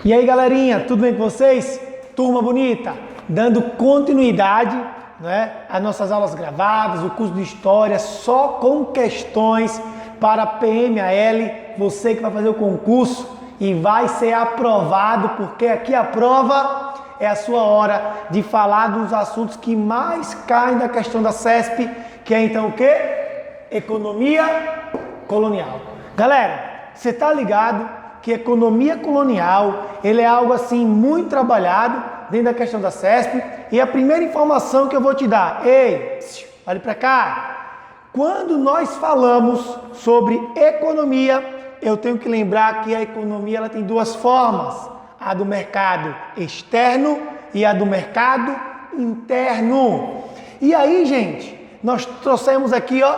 E aí, galerinha, tudo bem com vocês? Turma bonita, dando continuidade, né, às nossas aulas gravadas, o curso de História, só com questões para PMAL, você que vai fazer o concurso e vai ser aprovado, porque aqui a prova é a sua hora de falar dos assuntos que mais caem da questão da CESP, que é então o quê? Economia colonial. Galera, você tá ligado que economia colonial, ele é algo assim muito trabalhado dentro da questão da CESP, e a primeira informação que eu vou te dar, ei, olhe para cá, quando nós falamos sobre economia, eu tenho que lembrar que a economia ela tem duas formas, a do mercado externo e a do mercado interno. E aí, gente, nós trouxemos aqui, ó,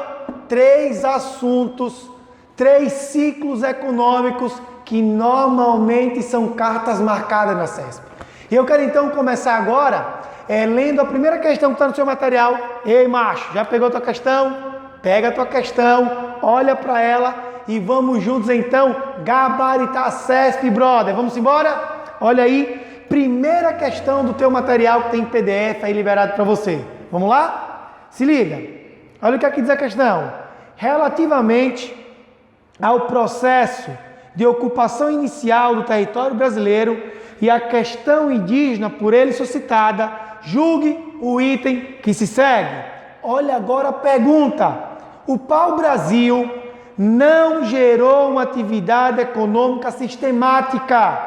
3 assuntos, 3 ciclos econômicos que normalmente são cartas marcadas na CESP. E eu quero então começar agora lendo a primeira questão que está no seu material. Ei, macho, já pegou a tua questão? Pega a tua questão, olha para ela e vamos juntos então gabaritar a CESP, brother. Vamos embora? Olha aí, primeira questão do teu material que tem PDF aí liberado para você. Vamos lá? Se liga. Olha o que aqui diz a questão. Relativamente ao processo de ocupação inicial do território brasileiro e a questão indígena por ele suscitada, julgue o item que se segue. Olha agora a pergunta. O pau-brasil não gerou uma atividade econômica sistemática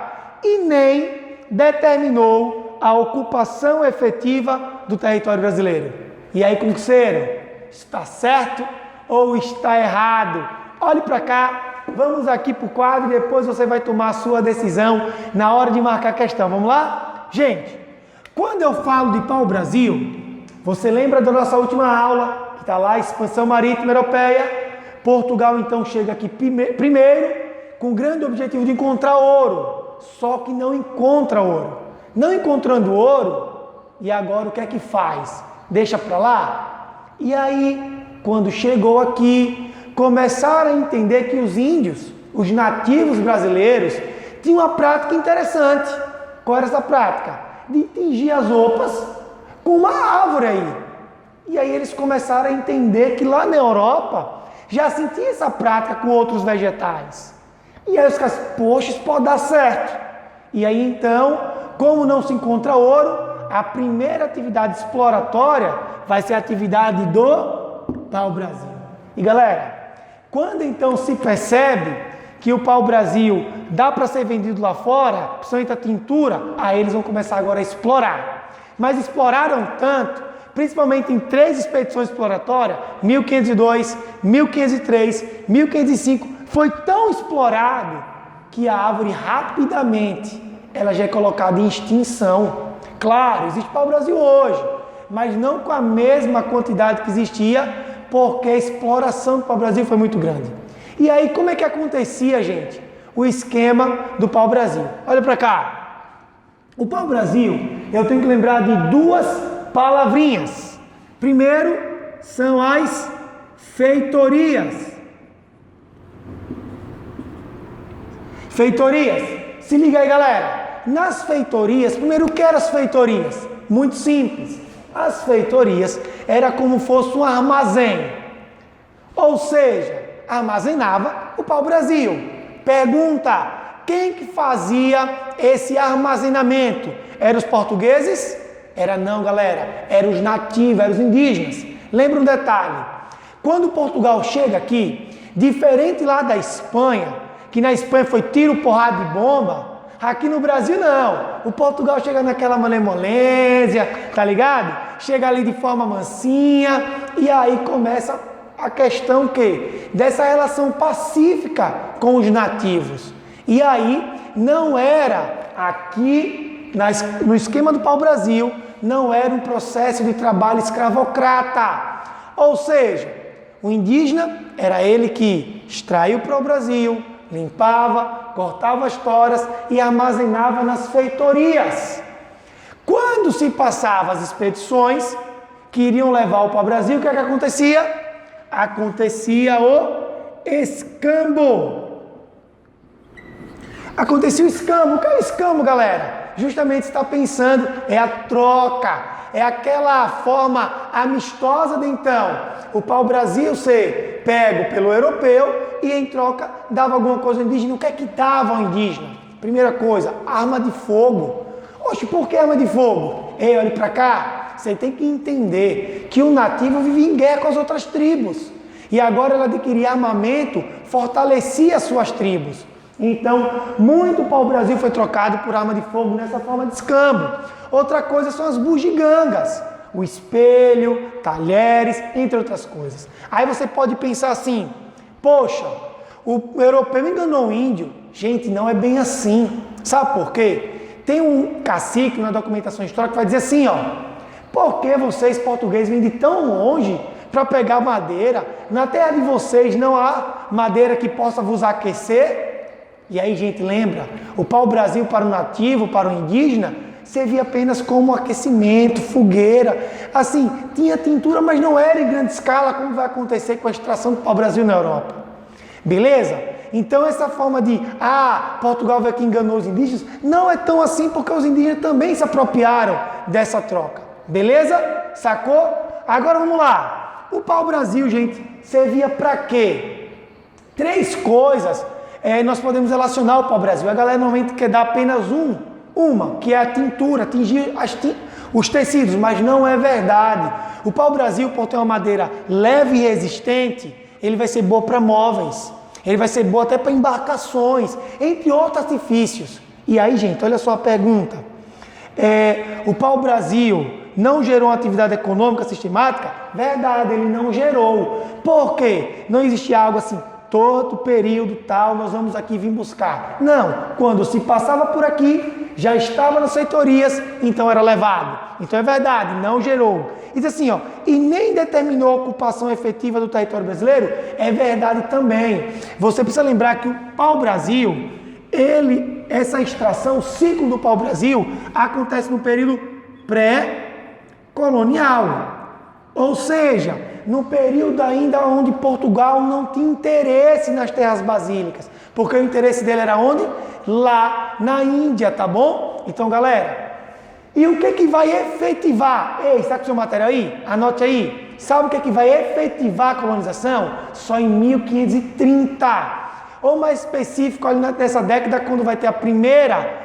e nem determinou a ocupação efetiva do território brasileiro. E aí, concurseiro, está certo ou está errado? Olhe para cá. Vamos aqui para o quadro e depois você vai tomar a sua decisão na hora de marcar a questão. Vamos lá? Gente, quando eu falo de pau-brasil, você lembra da nossa última aula, que está lá, expansão marítima europeia? Portugal então chega aqui primeiro com o grande objetivo de encontrar ouro, só que não encontra ouro. Não encontrando ouro, e agora o que é que faz? Deixa para lá? E aí, quando chegou aqui, começaram a entender que os índios, os nativos brasileiros, tinham uma prática interessante. Qual era essa prática? De tingir as roupas com uma árvore aí. E aí eles começaram a entender que lá na Europa já sentia essa prática com outros vegetais. E aí os caras, poxa, isso pode dar certo. E aí então, como não se encontra ouro, a primeira atividade exploratória vai ser a atividade do pau-brasil. E galera, quando então se percebe que o pau-brasil dá para ser vendido lá fora, principalmente a tintura, aí eles vão começar agora a explorar. Mas exploraram tanto, principalmente em 3 expedições exploratórias, 1502, 1503, 1505, foi tão explorado que a árvore rapidamente ela já é colocada em extinção. Claro, existe pau-brasil hoje, mas não com a mesma quantidade que existia, porque a exploração do pau-brasil foi muito grande. E aí, como é que acontecia, gente, o esquema do pau-brasil? Olha para cá. O pau-brasil, eu tenho que lembrar de 2 palavrinhas. Primeiro, são as feitorias. Feitorias. Se liga aí, galera. Nas feitorias, primeiro, o que eram as feitorias? Muito simples. As feitorias era como fosse um armazém, ou seja, armazenava o pau-brasil. Pergunta, quem que fazia esse armazenamento? Eram os portugueses? Era não, galera, eram os nativos, eram os indígenas. Lembra um detalhe, quando Portugal chega aqui, diferente lá da Espanha, que na Espanha foi tiro, porrada e bomba, aqui no Brasil não, o Portugal chega naquela malemolência, tá ligado? Chega ali de forma mansinha e aí começa a questão que? Dessa relação pacífica com os nativos. E aí não era aqui, no esquema do pau-brasil, não era um processo de trabalho escravocrata. Ou seja, o indígena era ele que extraiu para o Brasil, limpava, cortava as toras e armazenava nas feitorias. Quando se passavam as expedições que iriam levar o pau-brasil, o que é que acontecia? Acontecia o escambo. Aconteceu o escambo. O que é o escambo, galera? Justamente você está pensando, é a troca, é aquela forma amistosa de então o pau-brasil ser pego pelo europeu e em troca dava alguma coisa ao indígena. O que é que dava ao indígena? Primeira coisa, arma de fogo. Oxe, por que arma de fogo? Ei, olhe para cá. Você tem que entender que o nativo vive em guerra com as outras tribos. E agora ela adquirir armamento fortalecia as suas tribos. Então, muito pau-brasil foi trocado por arma de fogo nessa forma de escambo. Outra coisa são as bugigangas. O espelho, talheres, entre outras coisas. Aí você pode pensar assim, poxa, o europeu enganou o índio. Gente, não é bem assim. Sabe por quê? Tem um cacique na documentação histórica que vai dizer assim, ó, por que vocês portugueses vêm de tão longe para pegar madeira? Na terra de vocês não há madeira que possa vos aquecer? E aí, gente, lembra, o pau-brasil para o nativo, para o indígena, servia apenas como aquecimento, fogueira. Assim, tinha tintura, mas não era em grande escala, como vai acontecer com a extração do pau-brasil na Europa. Beleza? Então, essa forma de, Portugal veio aqui e enganou os indígenas, não é tão assim, porque os indígenas também se apropriaram dessa troca. Beleza? Sacou? Agora vamos lá. O pau-brasil, gente, servia para quê? 3 coisas nós podemos relacionar o pau-brasil. A galera normalmente quer dar apenas uma, que é a tintura, tingir os tecidos, mas não é verdade. O pau-brasil, por ter uma madeira leve e resistente, ele vai ser bom para móveis, ele vai ser bom até para embarcações, entre outros artifícios. E aí, gente, olha só a pergunta. O pau-brasil não gerou uma atividade econômica sistemática? Verdade, ele não gerou. Por quê? Não existia algo assim, todo período tal, nós vamos aqui vir buscar. Não, quando se passava por aqui, já estava nas feitorias, então era levado. Então é verdade, não gerou. E diz assim, e nem determinou a ocupação efetiva do território brasileiro? É verdade também. Você precisa lembrar que o pau-brasil, essa extração, o ciclo do pau-brasil, acontece no período pré-colonial. Ou seja, no período ainda onde Portugal não tinha interesse nas terras basílicas. Porque o interesse dele era onde? Lá na Índia, tá bom? Então, galera, e o que vai efetivar? Ei, está com o seu material aí? Anote aí. Sabe o que vai efetivar a colonização? Só em 1530. Ou mais específico, ali nessa década, quando vai ter a primeira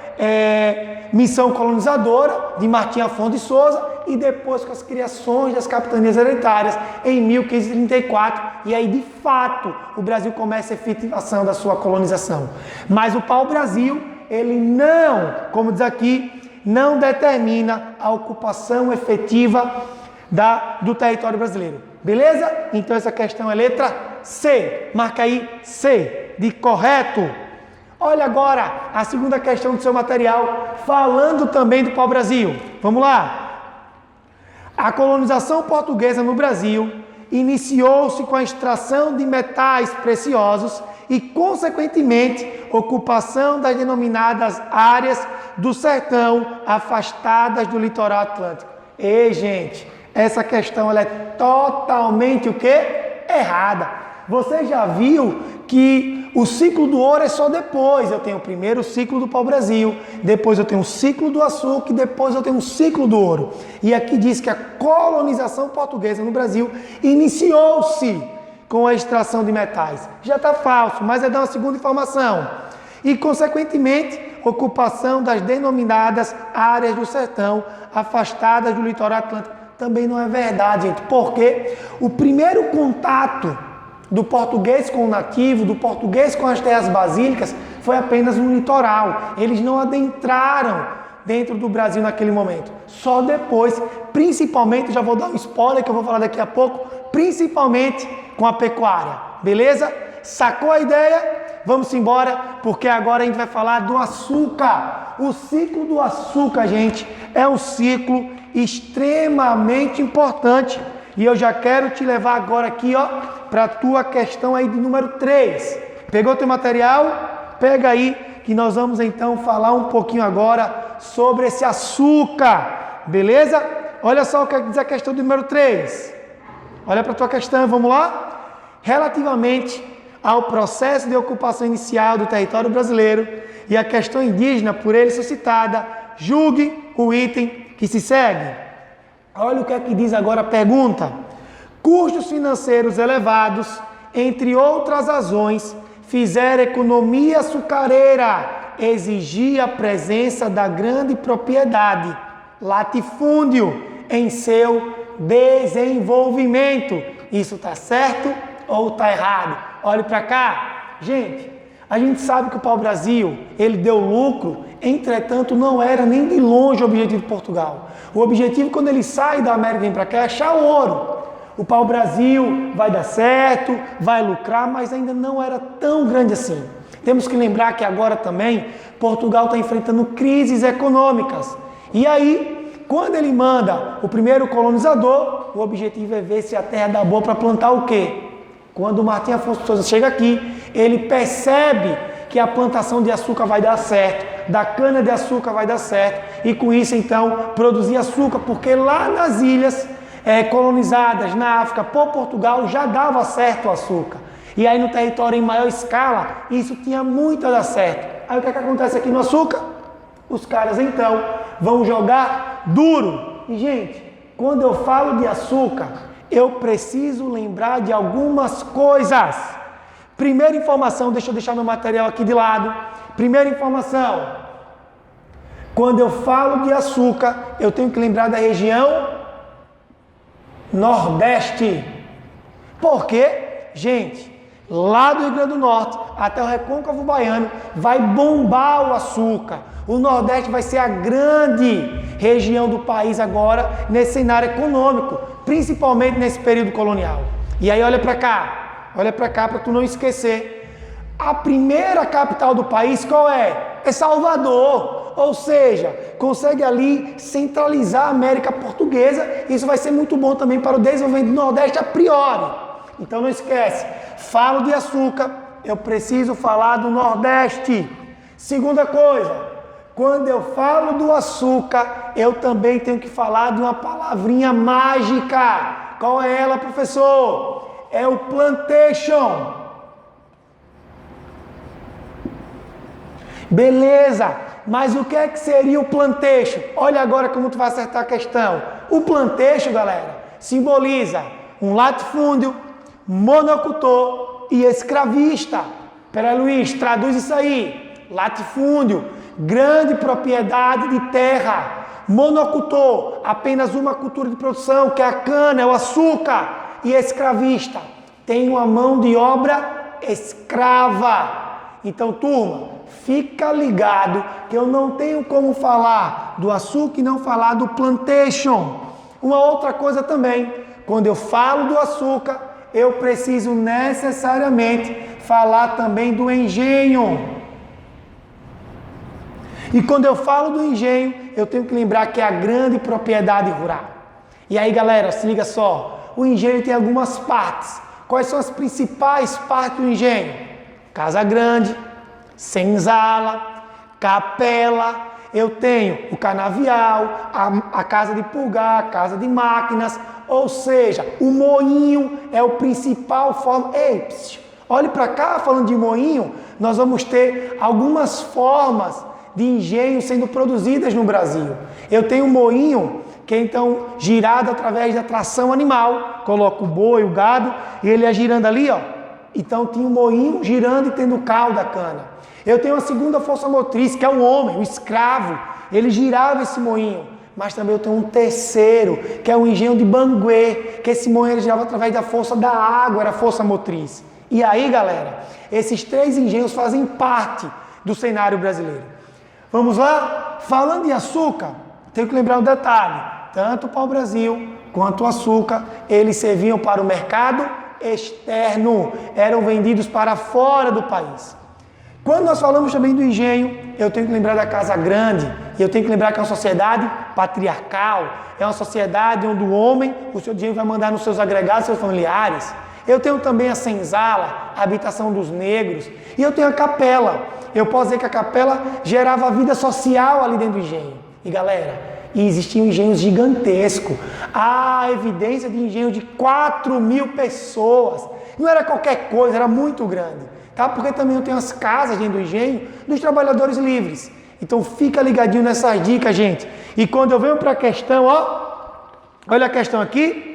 missão colonizadora de Martim Afonso de Souza e depois com as criações das capitanias hereditárias em 1534. E aí, de fato, o Brasil começa a efetivação da sua colonização. Mas o pau-brasil, ele não, como diz aqui, não determina a ocupação efetiva do território brasileiro. Beleza? Então essa questão é letra C. Marca aí C, de correto. Olha agora a segunda questão do seu material, falando também do pau-brasil. Vamos lá. A colonização portuguesa no Brasil iniciou-se com a extração de metais preciosos e, consequentemente, ocupação das denominadas áreas do sertão afastadas do litoral atlântico. Ei, gente, essa questão ela é totalmente o quê? Errada. Você já viu que o ciclo do ouro é só depois. Eu tenho o primeiro ciclo do pau-brasil, depois eu tenho o ciclo do açúcar e depois eu tenho o ciclo do ouro. E aqui diz que a colonização portuguesa no Brasil iniciou-se com a extração de metais. Já está falso, mas é dar uma segunda informação. E, consequentemente, ocupação das denominadas áreas do sertão afastadas do litoral atlântico. Também não é verdade, gente, porque o primeiro contato do português com o nativo, do português com as terras basílicas, foi apenas no litoral. Eles não adentraram dentro do Brasil naquele momento. Só depois, principalmente, já vou dar um spoiler que eu vou falar daqui a pouco, principalmente com a pecuária. Beleza? Sacou a ideia? Vamos embora, porque agora a gente vai falar do açúcar. O ciclo do açúcar, gente, é um ciclo extremamente importante. E eu já quero te levar agora aqui, para a tua questão aí de número 3. Pegou teu material? Pega aí, que nós vamos então falar um pouquinho agora sobre esse açúcar. Beleza? Olha só o que diz a questão do número 3. Olha para a tua questão, vamos lá? Relativamente ao processo de ocupação inicial do território brasileiro e a questão indígena por ele suscitada, julgue o item que se segue. Olha o que é que diz agora a pergunta. Custos financeiros elevados, entre outras razões, fizeram a economia açucareira exigir a presença da grande propriedade, latifúndio, em seu desenvolvimento. Isso está certo ou está errado? Olhe para cá. Gente, a gente sabe que o pau-brasil, ele deu lucro, entretanto não era nem de longe o objetivo de Portugal. O objetivo quando ele sai da América e vem para cá é achar o ouro. O pau-brasil vai dar certo, vai lucrar, mas ainda não era tão grande assim. Temos que lembrar que agora também Portugal está enfrentando crises econômicas. E aí, quando ele manda o primeiro colonizador, o objetivo é ver se a terra dá boa para plantar o quê? Quando o Martim Afonso de Sousa chega aqui, ele percebe que a plantação de açúcar vai dar certo, da cana de açúcar vai dar certo, e com isso então produzir açúcar, porque lá nas ilhas colonizadas na África por Portugal já dava certo o açúcar. E aí no território em maior escala, isso tinha muito a dar certo. Aí o que é que acontece aqui no açúcar? Os caras então vão jogar duro. E gente, quando eu falo de açúcar, eu preciso lembrar de algumas coisas. Primeira informação, deixa eu deixar meu material aqui de lado. Primeira informação, quando eu falo de açúcar, eu tenho que lembrar da região Nordeste. Por quê? Gente, lá do Rio Grande do Norte até o Recôncavo Baiano vai bombar o açúcar. O Nordeste vai ser a grande região do país agora nesse cenário econômico, principalmente nesse período colonial. E aí olha para cá para tu não esquecer. A primeira capital do país qual é? É Salvador. Ou seja, consegue ali centralizar a América Portuguesa. Isso vai ser muito bom também para o desenvolvimento do Nordeste a priori. Então não esquece, falo de açúcar, eu preciso falar do Nordeste. Segunda coisa, quando eu falo do açúcar, eu também tenho que falar de uma palavrinha mágica. Qual é ela, professor? É o plantation. Beleza, mas o que é que seria o plantation? Olha agora como tu vai acertar a questão. O plantation, galera, simboliza um latifúndio, monocultor e escravista. Pera, Luiz, traduz isso aí. Latifúndio, grande propriedade de terra. Monocultor, apenas uma cultura de produção, que é a cana, é o açúcar. E escravista, tem uma mão de obra escrava. Então, turma, fica ligado que eu não tenho como falar do açúcar e não falar do plantation. Uma outra coisa também, quando eu falo do açúcar, eu preciso necessariamente falar também do engenho. E quando eu falo do engenho, eu tenho que lembrar que é a grande propriedade rural. E aí, galera, se liga só, o engenho tem algumas partes. Quais são as principais partes do engenho? Casa grande, senzala, capela, eu tenho o canavial, a casa de pulgar, a casa de máquinas, ou seja, o moinho é o principal forma. Ei, olhe para cá, falando de moinho, nós vamos ter algumas formas de engenho sendo produzidas no Brasil. Eu tenho um moinho que é então girado através da tração animal, coloco o boi, o gado, e ele é girando ali, ó. Então tinha um moinho girando e tendo o cal da cana. Eu tenho a segunda força motriz, que é o homem, o escravo. Ele girava esse moinho. Mas também eu tenho um terceiro, que é o engenho de Banguê, que esse moinho ele girava através da força da água, era a força motriz. E aí, galera, esses três engenhos fazem parte do cenário brasileiro. Vamos lá? Falando em açúcar, tenho que lembrar um detalhe. Tanto o pau-brasil quanto o açúcar, eles serviam para o mercado externo, eram vendidos para fora do país. Quando nós falamos também do engenho, eu tenho que lembrar da casa grande, e eu tenho que lembrar que é uma sociedade patriarcal, é uma sociedade onde o homem, o seu dinheiro vai mandar nos seus agregados, seus familiares. Eu tenho também a senzala, a habitação dos negros, e eu tenho a capela. Eu posso dizer que a capela gerava vida social ali dentro do engenho. E galera, existiam engenhos gigantescos. Há evidência de engenho de 4.000 pessoas Não era qualquer coisa, era muito grande. Tá? Porque também eu tenho as casas dentro do engenho dos trabalhadores livres. Então fica ligadinho nessas dicas, gente. E quando eu venho para a questão, olha a questão aqui.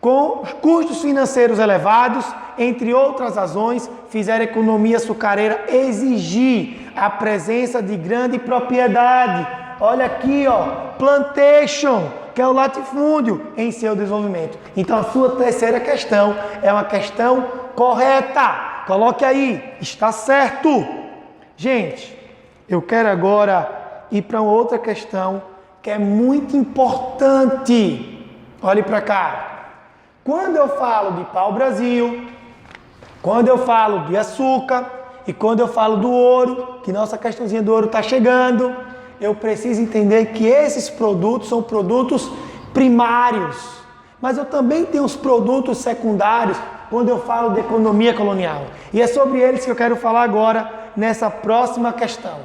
Com os custos financeiros elevados, entre outras razões, fizeram a economia açucareira exigir a presença de grande propriedade. Olha aqui, plantation, que é o latifúndio, em seu desenvolvimento. Então, a sua terceira questão é uma questão correta. Coloque aí, está certo. Gente, eu quero agora ir para outra questão que é muito importante. Olhe para cá. Quando eu falo de pau-brasil, quando eu falo de açúcar e quando eu falo do ouro, que nossa questãozinha do ouro está chegando, eu preciso entender que esses produtos são produtos primários. Mas eu também tenho os produtos secundários quando eu falo de economia colonial. E é sobre eles que eu quero falar agora nessa próxima questão.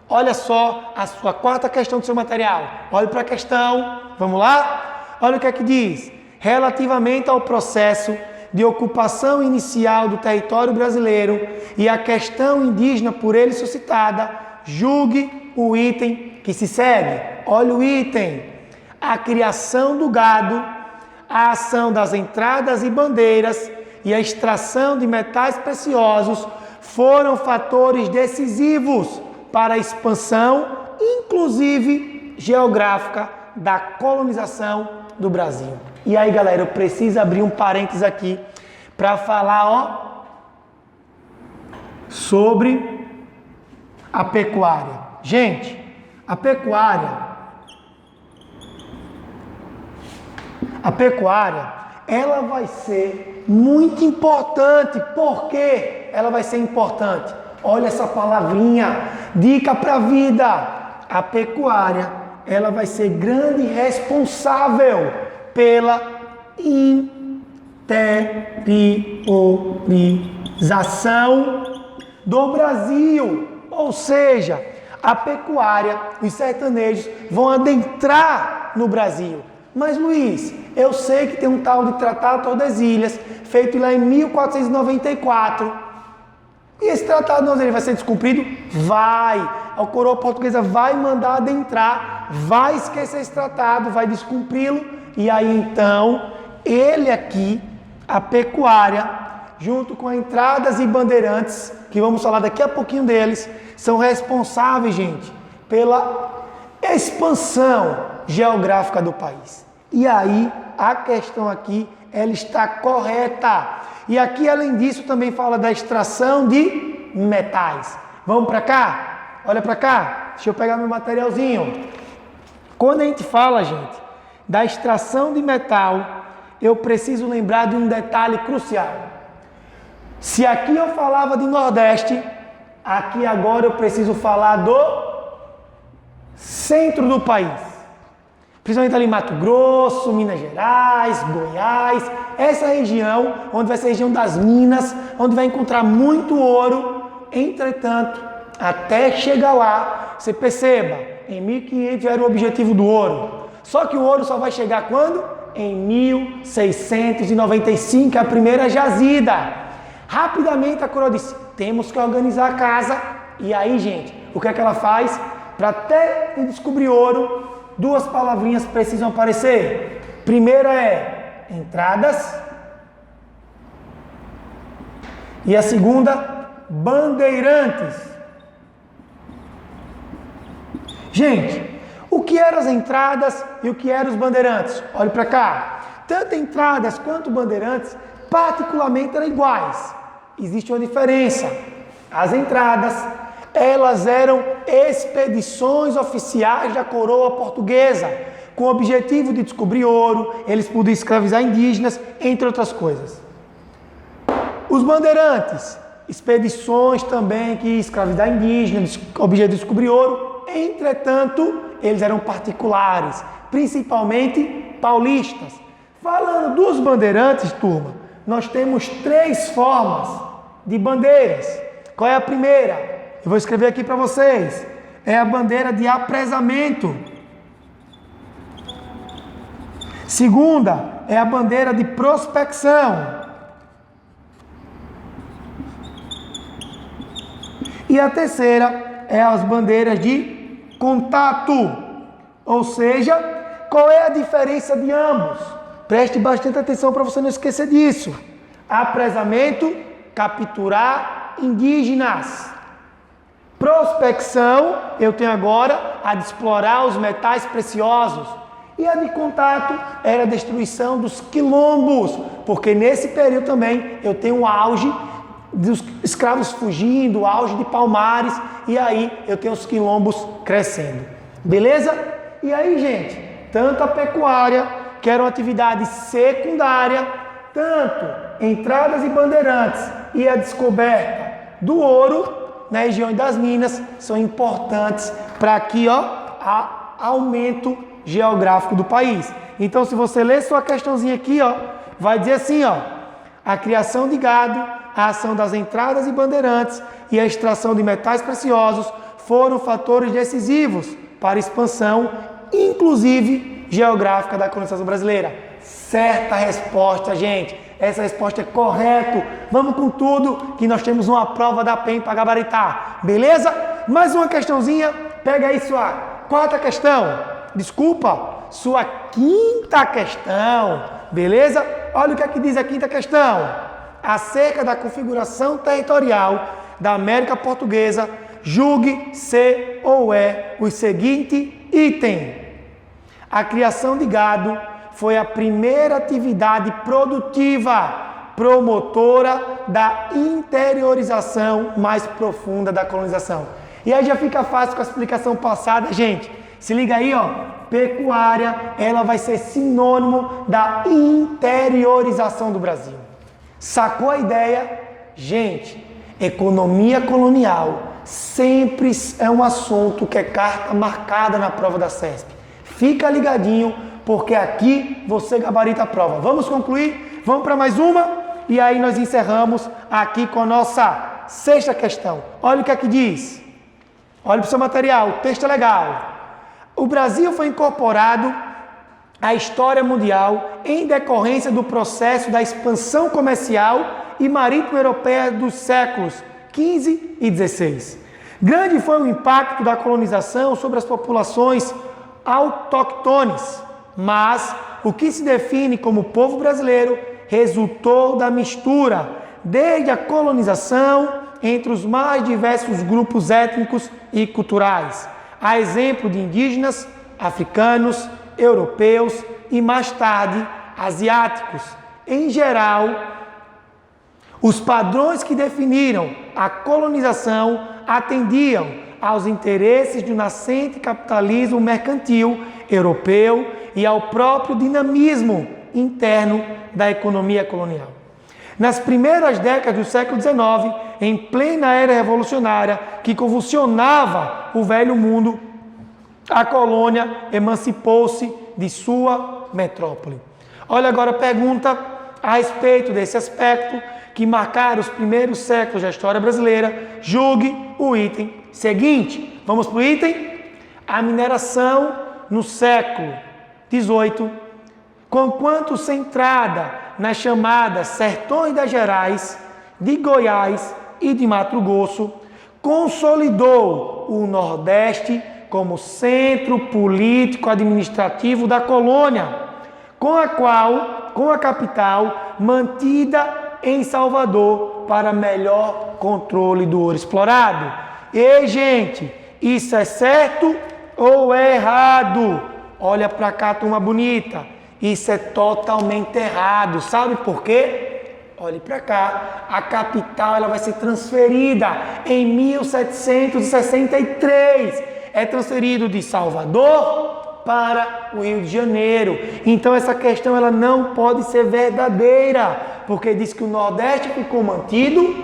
Olha só a sua quarta questão do seu material. Olhe para a questão. Vamos lá? Olha o que é que diz. Relativamente ao processo de ocupação inicial do território brasileiro e a questão indígena por ele suscitada, julgue o item que se segue. Olha o item. A criação do gado, a ação das entradas e bandeiras e a extração de metais preciosos foram fatores decisivos para a expansão, inclusive geográfica, da colonização do Brasil. E aí, galera, eu preciso abrir um parênteses aqui para falar, sobre a pecuária. Gente, a pecuária, ela vai ser muito importante. Por que ela vai ser importante? Olha essa palavrinha, dica para a vida. A pecuária, ela vai ser grande responsável pela interiorização do Brasil. Ou seja, a pecuária, os sertanejos vão adentrar no Brasil. Mas, Luiz, eu sei que tem um tal de Tratado de Tordesilhas, feito lá em 1494. E esse tratado não vai ser descumprido? Vai. A coroa portuguesa vai mandar adentrar, vai esquecer esse tratado, vai descumpri-lo. E aí então, ele aqui, a pecuária, junto com entradas e bandeirantes, que vamos falar daqui a pouquinho deles, são responsáveis, gente, pela expansão geográfica do país. E aí, a questão aqui, ela está correta. E aqui, além disso, também fala da extração de metais. Vamos para cá? Olha para cá. Deixa eu pegar meu materialzinho. Quando a gente fala, gente, da extração de metal, eu preciso lembrar de um detalhe crucial. Se aqui eu falava de Nordeste, aqui agora eu preciso falar do centro do país. Principalmente ali Mato Grosso, Minas Gerais, Goiás, essa região, onde vai ser a região das minas, onde vai encontrar muito ouro. Entretanto, até chegar lá, você perceba, em 1500 era o objetivo do ouro. Só que o ouro só vai chegar quando? Em 1695, a primeira jazida. Rapidamente a coroa disse, temos que organizar a casa. E aí, gente, o que é que ela faz? Para até descobrir ouro, duas palavrinhas precisam aparecer. Primeira é entradas. E a segunda, bandeirantes. Gente, o que eram as entradas e o que eram os bandeirantes? Olhe para cá. Tanto entradas quanto bandeirantes, particularmente, eram iguais. Existe uma diferença. As entradas, elas eram expedições oficiais da coroa portuguesa, com o objetivo de descobrir ouro, eles podiam escravizar indígenas, entre outras coisas. Os bandeirantes, expedições também que escravizar indígenas, objetivo de descobrir ouro. Entretanto, eles eram particulares, principalmente paulistas. Falando dos bandeirantes, turma, nós temos 3 formas de bandeiras. Qual é a primeira? Eu vou escrever aqui para vocês. É a bandeira de apresamento. Segunda é a bandeira de prospecção. E a terceira é as bandeiras de contato. Ou seja, qual é a diferença de ambos? Preste bastante atenção para você não esquecer disso. Apresamento, capturar indígenas. Prospecção, eu tenho agora a de explorar os metais preciosos. E a de contato era a destruição dos quilombos, porque nesse período também eu tenho o auge dos escravos fugindo, o auge de Palmares, e aí eu tenho os quilombos crescendo. Beleza? E aí, gente, tanto a pecuária, que era uma atividade secundária, tanto entradas e bandeirantes e a descoberta do ouro na região das Minas são importantes para aqui, ó, aumento geográfico do país. Então, se você ler sua questãozinha aqui, ó, vai dizer assim, ó, a criação de gado, a ação das entradas e bandeirantes e a extração de metais preciosos foram fatores decisivos para a expansão, inclusive geográfica, da colonização brasileira. Certa resposta, gente. Essa resposta é correta. Vamos com tudo, que nós temos uma prova da PEN para gabaritar. Beleza? Mais uma questãozinha. Pega aí sua quarta questão. Desculpa, sua quinta questão. Beleza? Olha o que aqui diz a quinta questão. Acerca da configuração territorial da América Portuguesa, julgue se ou é o seguinte item. A criação de gado foi a primeira atividade produtiva, promotora da interiorização mais profunda da colonização. E aí já fica fácil com a explicação passada, gente. Se liga aí, ó. Pecuária, ela vai ser sinônimo da interiorização do Brasil. Sacou a ideia? Gente, economia colonial sempre é um assunto que é carta marcada na prova da CESP. Fica ligadinho, porque aqui você gabarita a prova. Vamos concluir? Vamos para mais uma? E aí nós encerramos aqui com a nossa sexta questão. Olha o que aqui diz. Olha para o seu material, o texto é legal. O Brasil foi incorporado à história mundial em decorrência do processo da expansão comercial e marítima europeia dos séculos XV e XVI. Grande foi o impacto da colonização sobre as populações autóctones, mas o que se define como povo brasileiro resultou da mistura, desde a colonização, entre os mais diversos grupos étnicos e culturais, a exemplo de indígenas, africanos, europeus e mais tarde asiáticos. Em geral, os padrões que definiram a colonização atendiam aos interesses do nascente capitalismo mercantil europeu e ao próprio dinamismo interno da economia colonial. Nas primeiras décadas do século XIX, em plena era revolucionária que convulsionava o velho mundo, a colônia emancipou-se de sua metrópole. Olha agora a pergunta a respeito desse aspecto que marcaram os primeiros séculos da história brasileira. Julgue o item seguinte. Vamos para o item? A mineração no século XVIII, conquanto centrada nas chamadas Sertões das Gerais, de Goiás e de Mato Grosso, consolidou o Nordeste como centro político administrativo da colônia, com a capital mantida em Salvador para melhor controle do ouro explorado. E, gente, isso é certo ou é errado? Olha para cá, turma bonita. Isso é totalmente errado. Sabe por quê? Olhe para cá. A capital ela vai ser transferida em 1763. É transferido de Salvador para o Rio de Janeiro. Então essa questão ela não pode ser verdadeira, porque diz que o Nordeste ficou mantido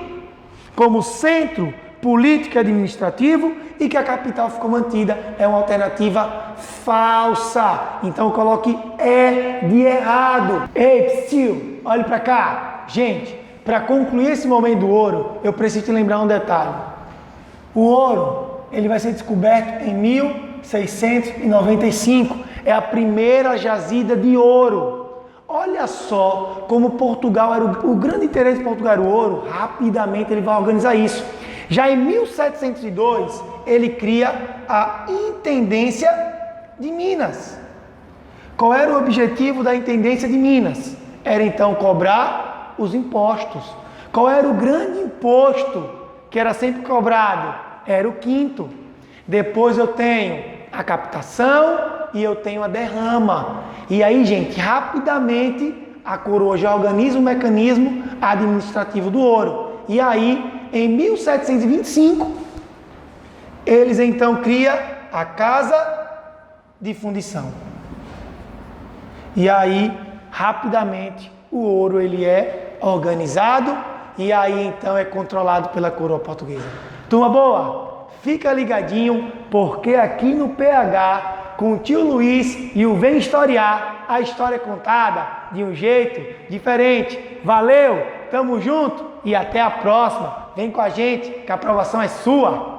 como centro político e administrativo e que a capital ficou mantida. É uma alternativa falsa. Então coloque é de errado. Ei, psiu, olhe para cá. Gente, para concluir esse momento do ouro, eu preciso te lembrar um detalhe. O ouro, ele vai ser descoberto em 1695. É a primeira jazida de ouro. Olha só como Portugal era o grande interesse de Portugal era o ouro. Rapidamente ele vai organizar isso. Já em 1702, ele cria a Intendência de Minas. Qual era o objetivo da Intendência de Minas? Era então cobrar os impostos. Qual era o grande imposto que era sempre cobrado? Era o quinto. Depois eu tenho a captação e eu tenho a derrama. E aí, gente, rapidamente a coroa já organiza o mecanismo administrativo do ouro. E aí, em 1725, eles então criam a Casa de Fundição. E aí, rapidamente, o ouro ele é organizado e aí então é controlado pela coroa portuguesa. Turma boa, fica ligadinho porque aqui no PH, com o tio Luiz e o Vem Historiar, a história é contada de um jeito diferente. Valeu, tamo junto e até a próxima. Vem com a gente que a aprovação é sua.